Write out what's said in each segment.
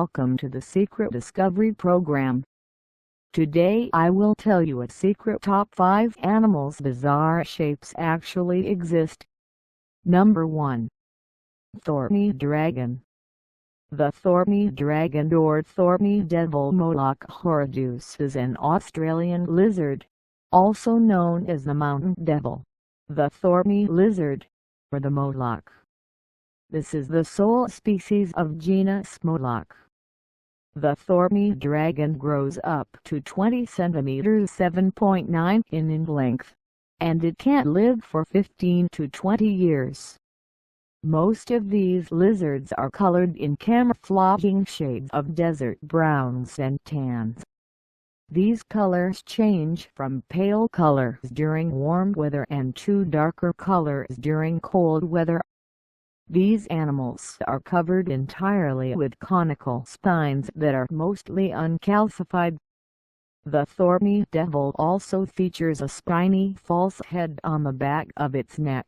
welcome to the Secret Discovery Program. Today I will tell you a secret top 5 animals' bizarre shapes actually exist. Number 1. Thorny Dragon. The thorny dragon or thorny devil Moloch horridus is an Australian lizard, also known as the mountain devil, the thorny lizard, or the Moloch. This is the sole species of genus Moloch. The thorny dragon grows up to 20 cm (7.9 in length, and it can live for 15 to 20 years. Most of these lizards are colored in camouflaging shades of desert browns and tans. These colors change from pale colors during warm weather and to darker colors during cold weather. These animals are covered entirely with conical spines that are mostly uncalcified. The thorny devil also features a spiny false head on the back of its neck,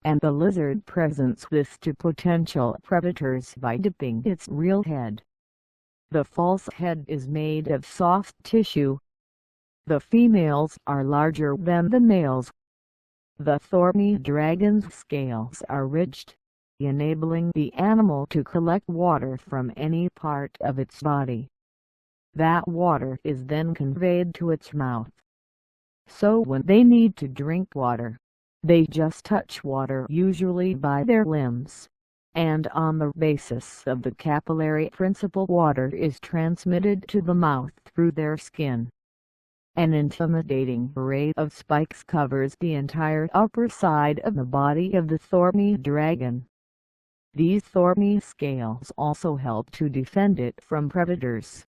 and the lizard presents this to potential predators by dipping its real head. The false head is made of soft tissue. The females are larger than the males. The thorny dragon's scales are ridged, enabling the animal to collect water from any part of its body. That water is then conveyed to its mouth. So when they need to drink water, they just touch water, usually by their limbs, and on the basis of the capillary principle, water is transmitted to the mouth through their skin. An intimidating array of spikes covers the entire upper side of the body of the thorny dragon. These thorny scales also help to defend it from predators.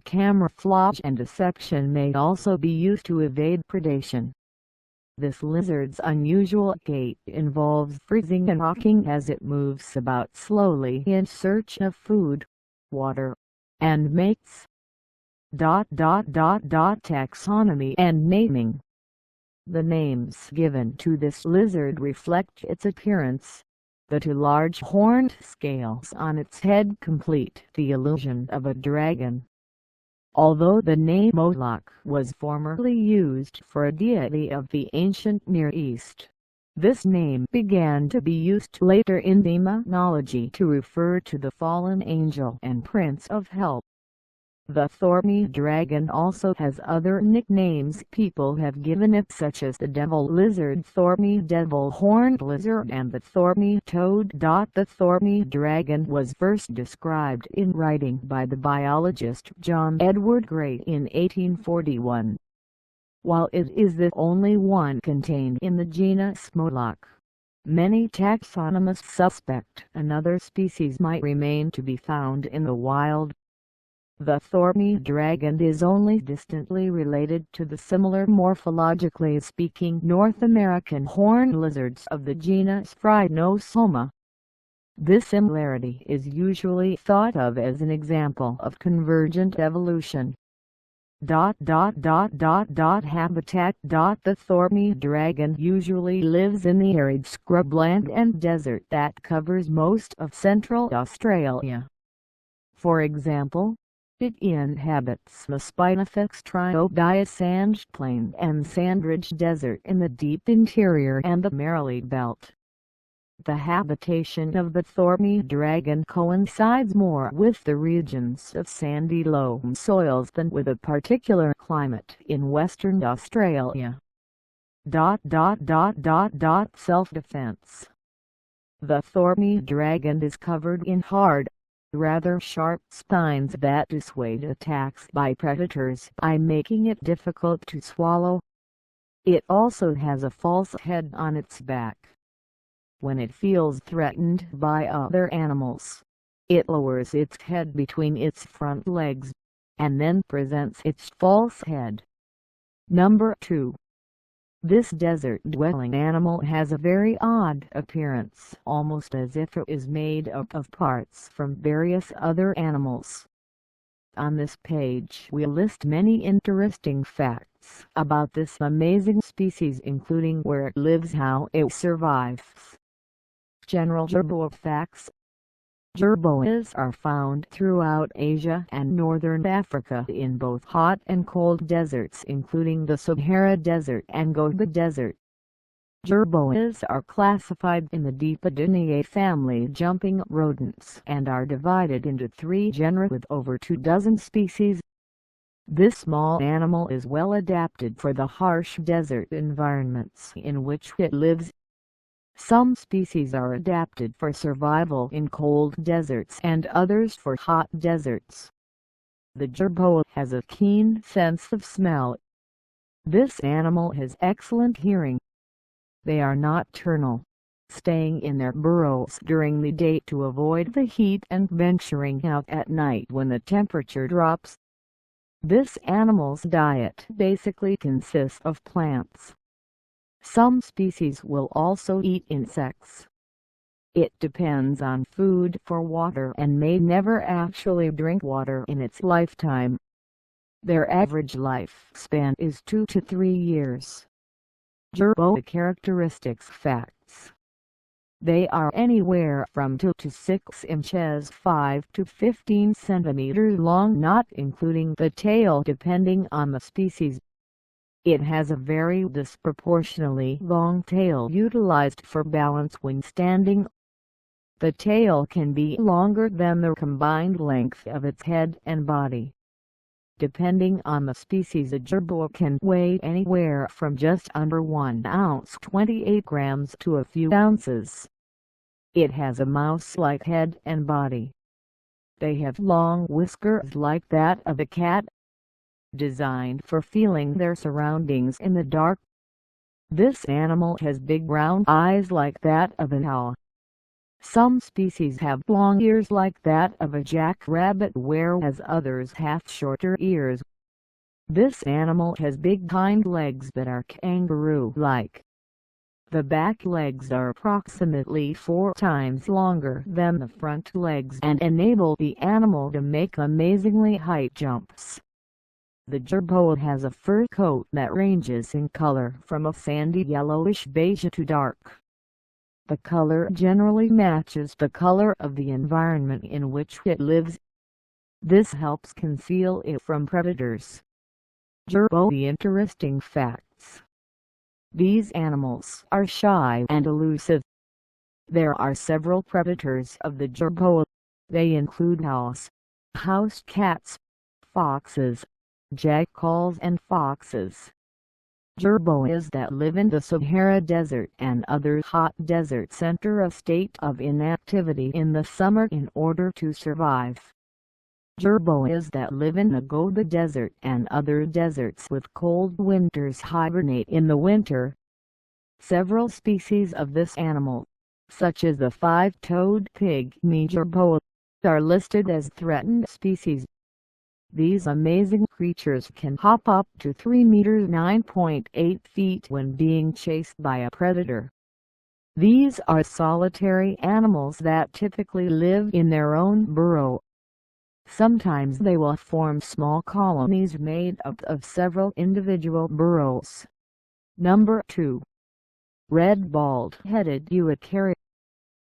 Camouflage and deception may also be used to evade predation. This lizard's unusual gait involves freezing and rocking as it moves about slowly in search of food, water, and mates. Taxonomy and naming. The names given to this lizard reflect its appearance. The two large horned scales on its head complete the illusion of a dragon. Although the name Moloch was formerly used for a deity of the ancient Near East, this name began to be used later in demonology to refer to the fallen angel and prince of hell. The thorny dragon also has other nicknames people have given it, such as the devil lizard, thorny devil horned lizard, and the thorny toad. The thorny dragon was first described in writing by the biologist John Edward Gray in 1841. While it is the only one contained in the genus Moloch, many taxonomists suspect another species might remain to be found in the wild. The thorny dragon is only distantly related to the similar, morphologically speaking, North American horned lizards of the genus Phrynosoma. This similarity is usually thought of as an example of convergent evolution. Habitat. The thorny dragon usually lives in the arid scrubland and desert that covers most of Central Australia. For example, it inhabits the Spinifex triobius sandplain and sandridge desert in the deep interior and the Marilee Belt. The habitation of the thorny dragon coincides more with the regions of sandy loam soils than with a particular climate in Western Australia. Self-defense. The thorny dragon is covered in hard, rather sharp spines that dissuade attacks by predators by making it difficult to swallow. It also has a false head on its back. When it feels threatened by other animals, it lowers its head between its front legs, and then presents its false head. Number 2. This desert-dwelling animal has a very odd appearance, almost as if it is made up of parts from various other animals. On this page we list many interesting facts about this amazing species, including where it lives, how it survives. General gerbil facts. Jerboas are found throughout Asia and northern Africa in both hot and cold deserts including the Sahara Desert and Gobi Desert. Jerboas are classified in the Dipodinae family jumping rodents and are divided into 3 genera with over 2 dozen species. This small animal is well adapted for the harsh desert environments in which it lives. Some species are adapted for survival in cold deserts and others for hot deserts. The jerboa has a keen sense of smell. This animal has excellent hearing. They are nocturnal, staying in their burrows during the day to avoid the heat and venturing out at night when the temperature drops. This animal's diet basically consists of plants. Some species will also eat insects. It depends on food for water and may never actually drink water in its lifetime. Their average lifespan is 2 to 3 years. Jerboa characteristics facts. They are anywhere from 2 to 6 inches 5 to 15 centimeters long, not including the tail depending on the species. It has a very disproportionately long tail utilized for balance when standing. The tail can be longer than the combined length of its head and body. Depending on the species, a jerboa can weigh anywhere from just under 1 ounce 28 grams to a few ounces. It has a mouse-like head and body. They have long whiskers like that of a cat, designed for feeling their surroundings in the dark. This animal has big round eyes like that of an owl. Some species have long ears like that of a jackrabbit, whereas others have shorter ears. This animal has big hind legs that are kangaroo-like. The back legs are approximately 4 times longer than the front legs and enable the animal to make amazingly high jumps. The jerboa has a fur coat that ranges in color from a sandy yellowish beige to dark. The color generally matches the color of the environment in which it lives. This helps conceal it from predators. Jerboa interesting facts. These animals are shy and elusive. There are several predators of the jerboa. They include owls, house cats, foxes, jackals and foxes. Jerboas that live in the Sahara Desert and other hot deserts enter a state of inactivity in the summer in order to survive. Jerboas that live in the Gobi Desert and other deserts with cold winters hibernate in the winter. Several species of this animal, such as the 5-toed pygmy jerboa, are listed as threatened species. These amazing creatures can hop up to 3 meters (9.8 feet) when being chased by a predator. These are solitary animals that typically live in their own burrow. Sometimes they will form small colonies made up of several individual burrows. Number 2. Red bald-headed eukarya.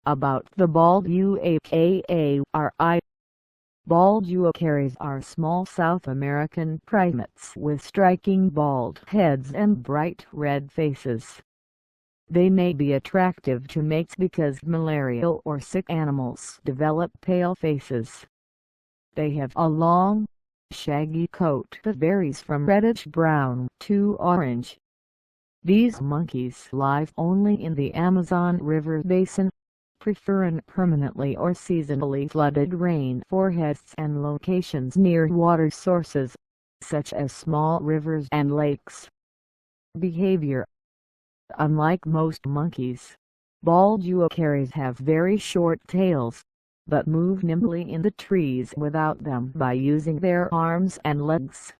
About the bald eukaryi. Bald eukarys are small South American primates with striking bald heads and bright red faces. They may be attractive to mates because malarial or sick animals develop pale faces. They have a long, shaggy coat that varies from reddish-brown to orange. These monkeys live only in the Amazon River basin, preferring permanently or seasonally flooded rainforests and locations near water sources, such as small rivers and lakes. Behavior. Unlike most monkeys, bald eukarys have very short tails, but move nimbly in the trees without them by using their arms and legs.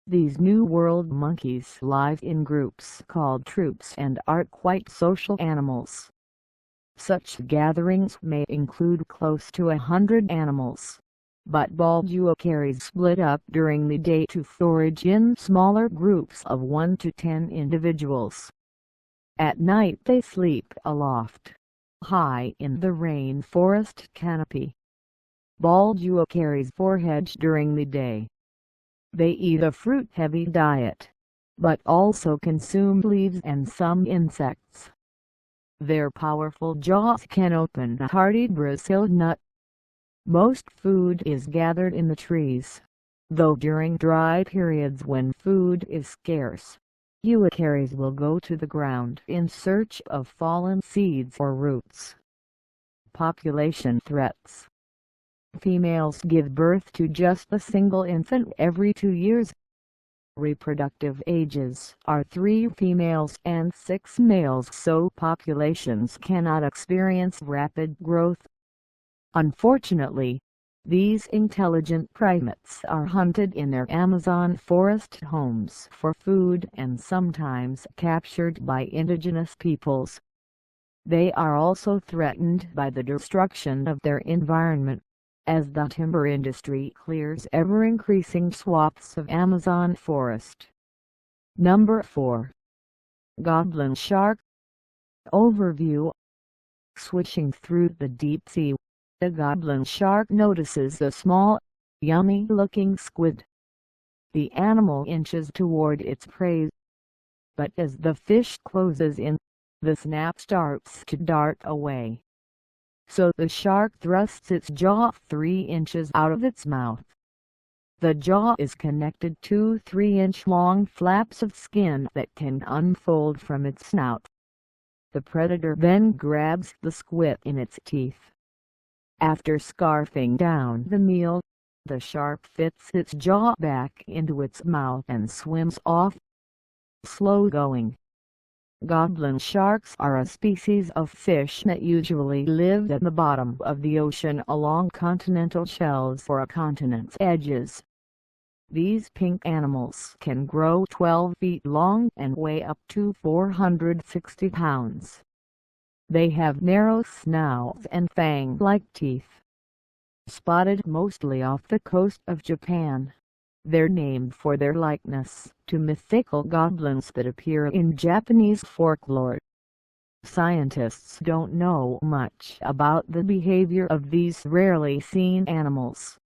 These New World monkeys live in groups called troops and are quite social animals. Such gatherings may include close to 100 animals, but bald eukarys split up during the day to forage in smaller groups of 1 to 10 individuals. At night they sleep aloft, high in the rainforest canopy. Baldua carries forage during the day. They eat a fruit-heavy diet, but also consume leaves and some insects. Their powerful jaws can open a hardy Brazil nut. Most food is gathered in the trees, though during dry periods when food is scarce, eukarys will go to the ground in search of fallen seeds or roots. Population threats. Females give birth to just a single infant every 2 years. Reproductive ages are 3 females and 6 males, so populations cannot experience rapid growth. Unfortunately, these intelligent primates are hunted in their Amazon forest homes for food and sometimes captured by indigenous peoples. They are also threatened by the destruction of their environment, as the timber industry clears ever-increasing swaths of Amazon forest. Number 4. Goblin shark. Overview. Swishing through the deep sea, the goblin shark notices a small, yummy-looking squid. The animal inches toward its prey, but as the fish closes in, the snap starts to dart away. So the shark thrusts its jaw 3 inches out of its mouth. The jaw is connected to 3-inch-long flaps of skin that can unfold from its snout. The predator then grabs the squid in its teeth. After scarfing down the meal, the shark fits its jaw back into its mouth and swims off. Slow-going. Goblin sharks are a species of fish that usually live at the bottom of the ocean along continental shelves or a continent's edges. These pink animals can grow 12 feet long and weigh up to 460 pounds. They have narrow snouts and fang-like teeth. Spotted mostly off the coast of Japan, they're named for their likeness to mythical goblins that appear in Japanese folklore. Scientists don't know much about the behavior of these rarely seen animals,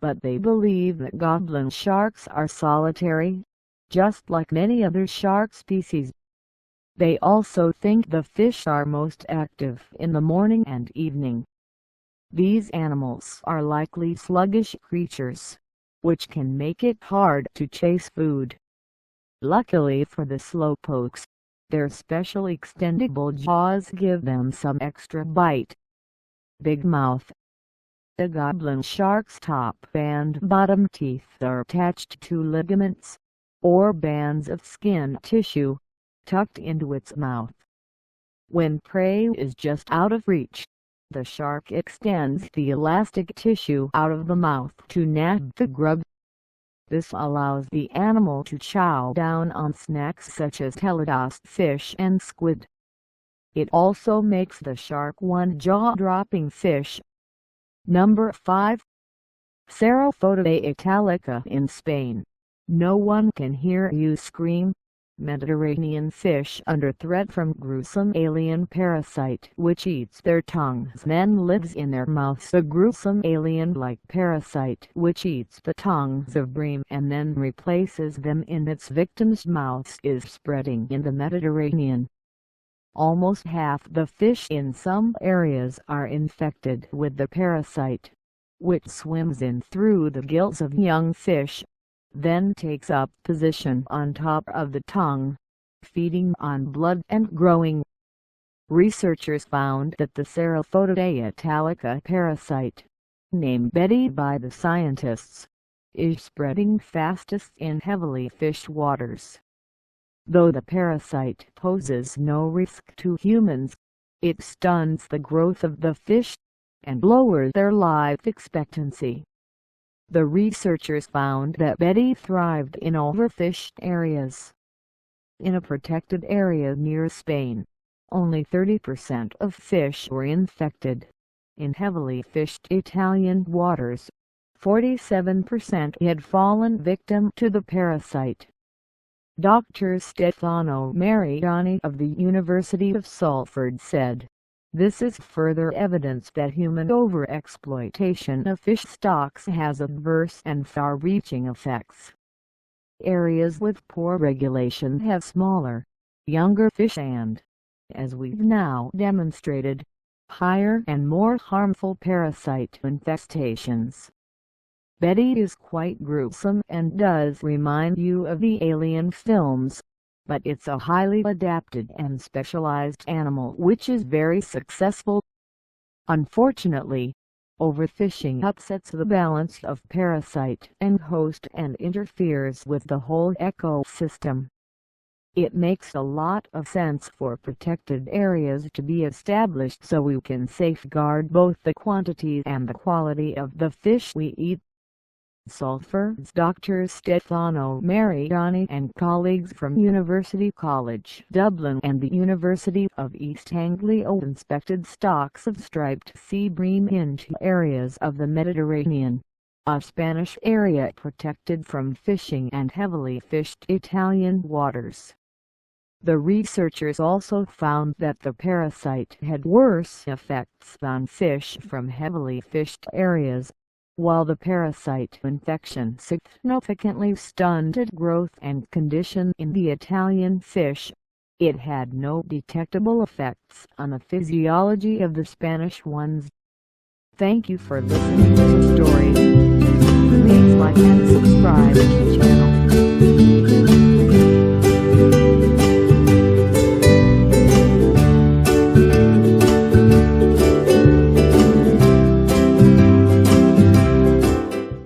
but they believe that goblin sharks are solitary, just like many other shark species. They also think the fish are most active in the morning and evening. These animals are likely sluggish creatures, which can make it hard to chase food. Luckily for the slowpokes, their special extendable jaws give them some extra bite. Big mouth. The goblin shark's top and bottom teeth are attached to ligaments, or bands of skin tissue, tucked into its mouth. When prey is just out of reach, the shark extends the elastic tissue out of the mouth to nab the grub. This allows the animal to chow down on snacks such as teledos fish and squid. It also makes the shark one jaw-dropping fish. Number 5. Ceratophotidae italica in Spain. No one can hear you scream. Mediterranean fish under threat from gruesome alien parasite which eats their tongues then lives in their mouths. A gruesome alien-like parasite which eats the tongues of bream and then replaces them in its victims' mouths is spreading in the Mediterranean. Almost half the fish in some areas are infected with the parasite, which swims in through the gills of young fish, then takes up position on top of the tongue, feeding on blood and growing. Researchers found that the Ceratophotidae italica parasite, named Betty by the scientists, is spreading fastest in heavily fished waters. Though the parasite poses no risk to humans, it stunts the growth of the fish and lowers their life expectancy. The researchers found that Betty thrived in overfished areas. In a protected area near Spain, only 30% of fish were infected. In heavily fished Italian waters, 47% had fallen victim to the parasite. Dr. Stefano Mariani of the University of Salford said, This is further evidence that human overexploitation of fish stocks has adverse and far-reaching effects. Areas with poor regulation have smaller, younger fish and, as we've now demonstrated, higher and more harmful parasite infestations. Betty is quite gruesome and does remind you of the Alien films, but it's a highly adapted and specialized animal which is very successful. Unfortunately, overfishing upsets the balance of parasite and host and interferes with the whole ecosystem. It makes a lot of sense for protected areas to be established so we can safeguard both the quantity and the quality of the fish we eat. Sulphur's Dr. Stefano Mariani and colleagues from University College Dublin and the University of East Anglia inspected stocks of striped sea bream in 2 areas of the Mediterranean, a Spanish area protected from fishing and heavily fished Italian waters. The researchers also found that the parasite had worse effects on fish from heavily fished areas, while the parasite infection significantly stunted growth and condition in the Italian fish. It had no detectable effects on the physiology of the Spanish ones. Thank you for listening to the story. Please like and subscribe.